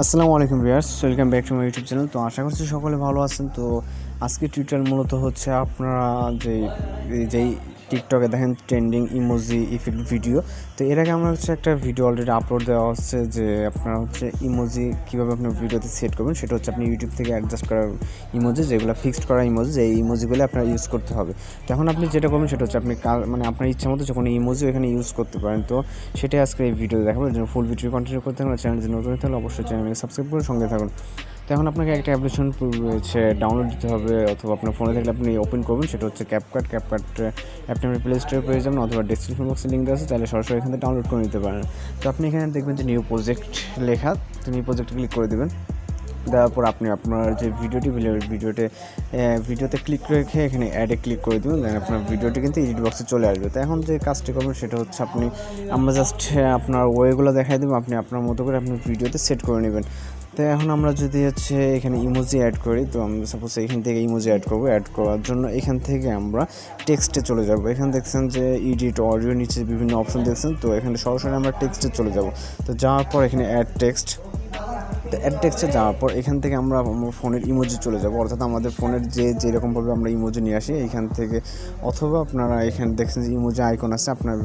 আসসালামু আলাইকুম viewers, welcome back to my YouTube channel. তো আশা করছি সকলে ভালো আছেন। তো আজকে টিউটোরিয়াল মূলত হচ্ছে আপনারা যেই টিকটকে দেখেন ট্রেন্ডিং ইমোজি ইফেক্ট ভিডিও। তো এর আগে আমরা হচ্ছে একটা ভিডিও অলরেডি আপলোড দেওয়া হচ্ছে যে আপনারা হচ্ছে ইমোজি কীভাবে আপনার ভিডিওতে সেট করবেন, সেটা হচ্ছে আপনি ইউটিউব থেকে অ্যাডজাস্ট করা ইমোজি, যেগুলো ফিক্সড করা ইমোজি, এই ইমোজিগুলো আপনার ইউজ করতে হবে। তো এখন আপনি যেটা করবেন সেটা হচ্ছে আপনি মানে আপনার ইচ্ছা মতো যখন ইমোজি এখানে ইউজ করতে পারেন। তো সেটাই আজকে এই ভিডিও দেখাবো। এর জন্য ফুল ভিডিও কন্টিনিউ করতে হবে। চ্যানেল যদি নতুন তাহলে অবশ্যই চ্যানেলকে সাবস্ক্রাইব করে সঙ্গে থাকুন। তো এখন আপনাকে একটা অ্যাপ্লিকেশন হচ্ছে ডাউনলোড দিতে হবে, অথবা আপনার ফোনে থাকলে আপনি ওপেন করবেন, সেটা হচ্ছে ক্যাপকাট অ্যাপটা আপনি প্লে স্টোরে পেয়ে যাবেন, অথবা ডেসক্রিপশন বক্সে লিঙ্ক দেওয়া আছে, তাহলে সরাসরি এখান থেকে ডাউনলোড করে নিতে পারেন। তো আপনি এখানে দেখবেন যে নিউ প্রজেক্ট লেখা, তো নিউ প্রজেক্টে ক্লিক করে দেবেন। দেওয়ার পর আপনি আপনার যে ভিডিওতে ক্লিক রেখে এখানে অ্যাডে ক্লিক করে দেবেন, দেন আপনার ভিডিওটি কিন্তু এডিট বক্সে চলে আসবে। তো এখন যে কাজটি করবেন সেটা হচ্ছে আমরা জাস্ট আপনার ওয়েগুলো দেখাই দেবো, আপনি আপনার মতো করে আপনি ভিডিওতে সেট করে নেবেন। তো এখন আমরা যদি হচ্ছে এখানে ইমোজি অ্যাড করি, তো আমরা সাপোজ এখান থেকে ইমোজি অ্যাড করবো। অ্যাড করার জন্য এখান থেকে আমরা টেক্সটে চলে যাব। এখানে দেখছেন যে এডিট অডিও, নিচে বিভিন্ন অপশন দেখছেন, তো এখানে সরাসরি আমরা টেক্সটে চলে যাব। তো যাওয়ার পর এখানে অ্যাড টেক্সট, তো অ্যাড টেক্সটে যাওয়ার পর এখান থেকে আমরা ফোনের ইমোজি চলে যাব, অর্থাৎ আমাদের ফোনের যেরকমভাবে আমরা ইমোজি নিয়ে আসি এখান থেকে, অথবা আপনারা এখানে দেখছেন যে ইমোজি আইকন আছে, আপনার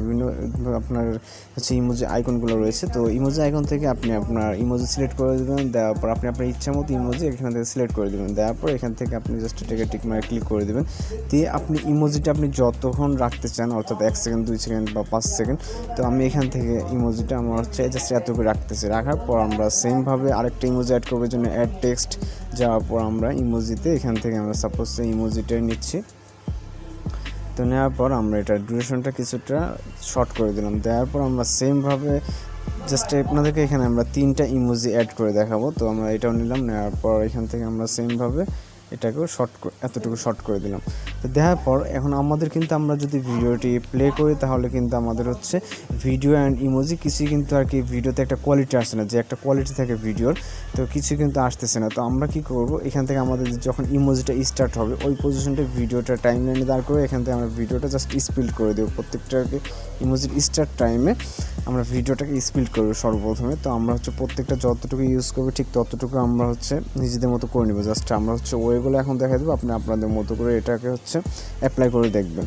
হচ্ছে ইমোজি আইকনগুলো রয়েছে। তো ইমোজি আইকন থেকে আপনি আপনার ইমোজি সিলেক্ট করে দেবেন। দেওয়ার পর আপনি আপনার ইচ্ছা মতো ইমোজি এখান থেকে সিলেক্ট করে দেবেন। দেওয়ার পর এখান থেকে আপনি জাস্ট এটাকে টিক মারে ক্লিক করে দেবেন। দিয়ে আপনি ইমোজিটা আপনি যতক্ষণ রাখতে চান, অর্থাৎ 1 সেকেন্ড, 2 সেকেন্ড বা 5 সেকেন্ড, তো আমি এখান থেকে ইমোজিটা আমার হচ্ছে জাস্ট এতটুকু রাখতেছি। রাখার পর আমরা সেমভাবে আরেকটা ইমোজি অ্যাড করবার জন্য অ্যাড টেক্সট যাওয়ার পর আমরা ইমোজিতে এখান থেকে আমরা সাপোজ ইমোজিটা নিচ্ছি। তো নেওয়ার পর আমরা এটা ডিউরেশনটা কিছুটা শর্ট করে দিলাম। দেওয়ার পর আমরা সেমভাবে জাস্ট আপনাদেরকে এখানে আমরা 3টা ইমোজি অ্যাড করে দেখাবো। তো আমরা এটাও নিলাম, নেওয়ার পর এখান থেকে আমরা সেমভাবে এটাকেও এতটুকু শর্ট করে দিলাম। তো দেওয়ার পর এখন আমাদের কিন্তু আমরা যদি ভিডিওটি প্লে করি তাহলে কিন্তু আমাদের হচ্ছে ভিডিও অ্যান্ড ইমোজি কিছুই কিন্তু আর কি ভিডিওতে একটা কোয়ালিটি আসছে না, যে একটা কোয়ালিটি থাকে ভিডিওর, তো কিছু কিন্তু আসতেছে না। তো আমরা কি করব, এখান থেকে আমাদের যখন ইমোজিটা স্টার্ট হবে ওই পজিশনটা ভিডিওটা টাইম লাইনে দাঁড় করে এখান থেকে আমরা ভিডিওটা জাস্ট স্পিড করে দেবো। প্রত্যেকটাকে ইমোজির স্টার্ট টাইমে আমরা ভিডিওটাকে স্পিড করবো সর্বপ্রথমে। তো আমরা হচ্ছে প্রত্যেকটা যতটুকু ইউজ করবো ঠিক ততটুকু আমরা হচ্ছে নিজেদের মতো করে নেবো। জাস্ট আমরা হচ্ছে ওয়েগুলো এখন দেখা দেবো, আপনি আপনাদের মতো করে এটাকে হচ্ছে অ্যাপ্লাই করে দেখবেন।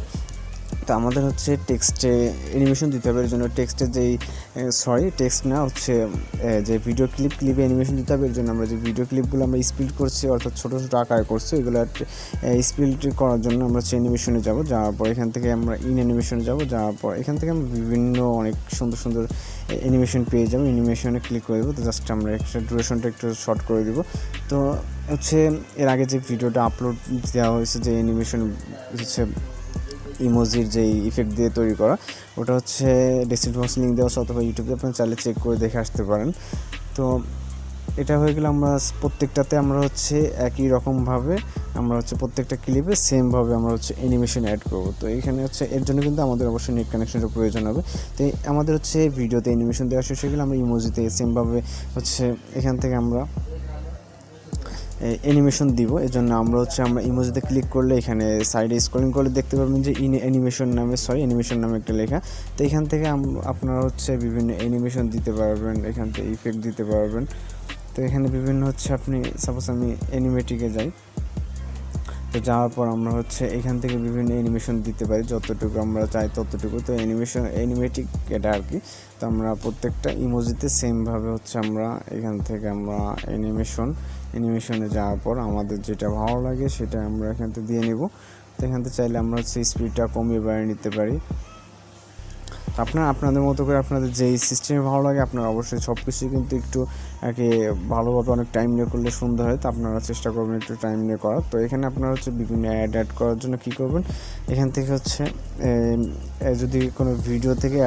তো আমাদের হচ্ছে টেক্সটে অ্যানিমেশন দিতে হবে। এর জন্য টেক্সটের টেক্সট না হচ্ছে যে ভিডিও ক্লিপে অ্যানিমেশন দিতে হবে। এর জন্য আমরা যে ভিডিও ক্লিপগুলো আমরা স্পিড করছি, অর্থাৎ ছোটো ছোটো আকারে করছি, এগুলো স্পিড করার জন্য আমরা হচ্ছে অ্যানিমেশনে যাবো। যাওয়ার পর এখান থেকে আমরা অ্যানিমেশনে যাবো। যাওয়ার পর এখান থেকে আমরা বিভিন্ন অনেক সুন্দর সুন্দর অ্যানিমেশন পেয়ে যাবো। অ্যানিমেশনে ক্লিক করে দেবো। তো জাস্ট আমরা একটা ডিউরেশনটা একটু শর্ট করে দেবো। তো হচ্ছে এর আগে যে ভিডিওটা আপলোড দেওয়া হয়েছে, যে অ্যানিমেশন হচ্ছে ইমোজির যেই ইফেক্ট দিয়ে তৈরি করা, ওটা হচ্ছে ডেসক্রিপশন বক্সে লিঙ্ক দেওয়া আছে, অথবা ইউটিউবে আপনারা চাইলে চেক করে দেখে আসতে পারেন। তো এটা হয়ে গেলে আমরা প্রত্যেকটাতে আমরা হচ্ছে একই রকমভাবে আমরা হচ্ছে প্রত্যেকটা ক্লিপে সেমভাবে আমরা হচ্ছে অ্যানিমেশন অ্যাড করবো। তো এখানে হচ্ছে এর জন্য কিন্তু আমাদের অবশ্যই নেট কানেকশনের প্রয়োজন হবে। তো আমাদের হচ্ছে ভিডিওতে অ্যানিমেশন দেওয়া শেষ হয়ে গেলে আমরা ইমোজিতে সেমভাবে হচ্ছে এখান থেকে আমরা অ্যানিমেশন দিব। এর জন্য আমরা ইমোজিতে ক্লিক করলে এখানে সাইডে স্ক্রলিং করলে দেখতে পাবেন যে অ্যানিমেশন নামে একটা লেখা। তো এখান থেকে আপনারা হচ্ছে বিভিন্ন অ্যানিমেশন দিতে পারবেন, এখান থেকে ইফেক্ট দিতে পারবেন। তো এখানে বিভিন্ন হচ্ছে আপনি সাপোজ আমি অ্যানিমেটিকে যাই, তো যাওয়ার পর আমরা হচ্ছে এখান থেকে বিভিন্ন অ্যানিমেশন দিতে পারি যতটুকু আমরা চাই ততটুকু। তো অ্যানিমেটিক এটা আর কি। তো আমরা প্রত্যেকটা ইমোজিতে সেমভাবে হচ্ছে আমরা এখান থেকে আমরা অ্যানিমেশনে যাওয়ার পর আমাদের যেটা ভালো লাগে সেটা আমরা এখান থেকে দিয়ে নেব। তো এখান থেকে চাইলে আমরা হচ্ছে স্পিডটা কমিয়ে বাড়িয়ে নিতে পারি। আপনাদের মতো করে আপনাদের যেই সিস্টেমে ভালো লাগে আপনারা অবশ্যই সব কিছুই কিন্তু একটু আর কি ভালোভাবে অনেক টাইম নিয়ে করলে সুন্দর হয়। তো আপনারা চেষ্টা করবেন একটু টাইম নিয়ে করার। তো এখানে আপনারা হচ্ছে বিভিন্ন অ্যাড করার জন্য কী করবেন, এখান থেকে হচ্ছে যদি কোনো ভিডিও থেকে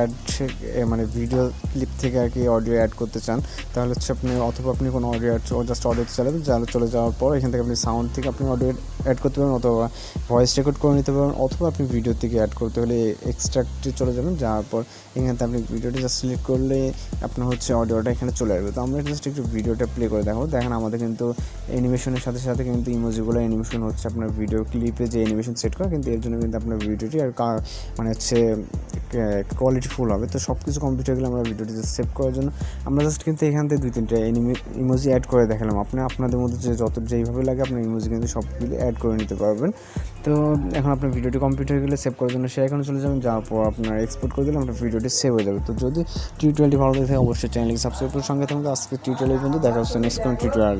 মানে ভিডিও ক্লিপ থেকে আর কি অডিও অ্যাড করতে চান, তাহলে হচ্ছে অথবা আপনি কোনো অডিও জাস্ট অডিওতে চালাবেন, চলে যাওয়ার পর এখান থেকে আপনি সাউন্ড থেকে আপনি অডিও অ্যাড করতে পারেন, অথবা ভয়েস রেকর্ড করে নিতে পারেন, অথবা আপনি ভিডিও থেকে অ্যাড করতে হলে এক্সট্রাক্টে চলে যাবেন। যাওয়ার পর এখান থেকে আপনি ভিডিওটি জাস্ট সিলেক্ট করলে আপনার হচ্ছে অডিওটা এখানে চলে আসবে। তো আমরা জাস্ট একটু ভিডিওটা প্লে করে দেখাবো। দেখেন আমাদের কিন্তু অ্যানিমেশনের সাথে সাথে কিন্তু ইমোজিগুলো অ্যানিমেশন হচ্ছে আপনার ভিডিও ক্লিপে যে অ্যানিমেশন সেট করা, কিন্তু এর জন্য কিন্তু আপনার ভিডিওটি আর মানে হচ্ছে কোয়ালিটিফুল হবে। তো সব কিছু কমপ্লিট হয়ে গেলে আমরা ভিডিওটি সেভ করার জন্য আমরা জাস্ট কিন্তু এখান থেকে 2-3টা ইমোজি অ্যাড করে দেখালাম। আপনাদের মধ্যে যেইভাবে লাগে আপনার ইমোজি কিন্তু সবগুলো অ্যাড করে নিতে পারবেন। তো এখন আপনার ভিডিওটি কমপ্লিট হয়ে গেলে সেভ করার জন্য সে এখানে চলে যাবেন, যাওয়ার পর আপনার এক্সপোর্ট করে দিলে আপনার ভিডিওটি সেভ হয়ে যাবে। তো যদি টিউটোরিয়ালটি ভালো লাগে অবশ্যই চ্যানেলকে সাবস্ক্রাইব করে সঙ্গে থাকুন। আজকে টিউটোরিয়াল পর্যন্ত দেখা হচ্ছে নেক্সট কোন টিউটোরিয়াল।